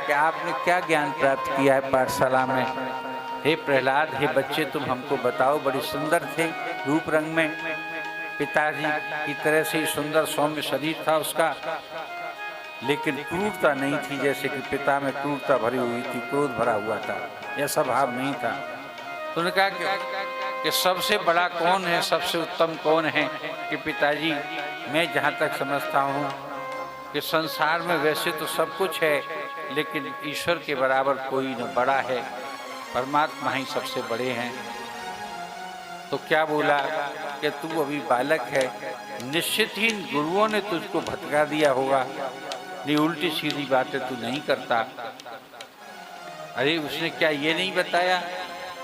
कि आपने क्या ज्ञान प्राप्त किया है पाठशाला में। हे प्रहलाद, हे बच्चे, तुम हमको बताओ। बड़ी सुंदर थे रूप रंग में, पिताजी की तरह से ही सुंदर सौम्य शरीर था उसका, लेकिन क्रूरता नहीं थी जैसे कि पिता में क्रूरता भरी हुई थी, क्रोध भरा हुआ था, ऐसा भाव नहीं था। तो उन्होंने कहा कि सबसे बड़ा कौन है, सबसे उत्तम कौन है? कि पिताजी, मैं जहाँ तक समझता हूँ कि संसार में वैसे तो सब कुछ है, लेकिन ईश्वर के बराबर कोई न बड़ा है, परमात्मा ही सबसे बड़े हैं। तो क्या बोला कि तू अभी बालक है, निश्चित ही गुरुओं ने तुझको भटका दिया होगा, नहीं उल्टी सीधी बातें तू नहीं करता। अरे उसने क्या ये नहीं बताया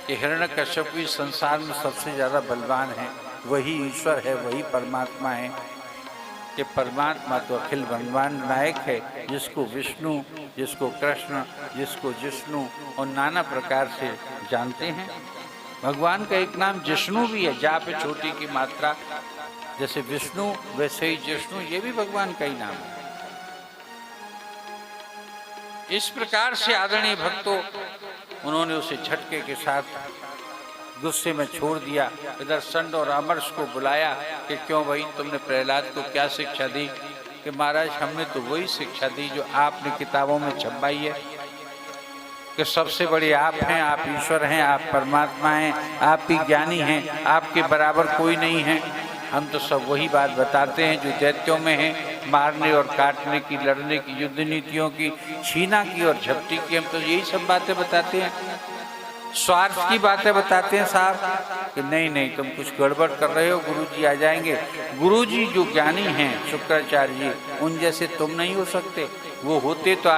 कि हिरण्यकश्यप इस संसार में सबसे ज्यादा बलवान है, वही ईश्वर है, वही परमात्मा है। कि परमात्मा तो अखिल ब्रह्मांड नायक है, जिसको विष्णु, जिसको कृष्ण, जिसको जिष्णु और नाना प्रकार से जानते हैं। भगवान का एक नाम जिष्णु भी है, जा पे छोटी की मात्रा, जैसे विष्णु वैसे ही जिष्णु, ये भी भगवान का ही नाम है। इस प्रकार से आदरणीय भक्तों, उन्होंने उसे झटके के साथ गुस्से में छोड़ दिया। इधर संड और अमरश को बुलाया कि क्यों भाई, तुमने प्रहलाद को क्या शिक्षा दी? कि महाराज, हमने तो वही शिक्षा दी जो आपने किताबों में छपाई है, कि सबसे बड़े आप हैं, आप ईश्वर हैं, आप परमात्मा हैं, आप ही ज्ञानी हैं, आपके बराबर कोई नहीं है। हम तो सब वही बात बताते हैं जो दैत्यों में है, मारने और काटने की, लड़ने की, युद्ध नीतियों की, छीना की और झपटी की। हम तो यही सब बातें बताते हैं, स्वार्थ की बातें बताते हैं साहब। कि नहीं नहीं, तुम कुछ गड़बड़ कर रहे हो, गुरुजी आ जाएंगे। गुरुजी जो ज्ञानी हैं शुक्राचार्य जी, उन जैसे तुम नहीं हो सकते, वो होते तो आज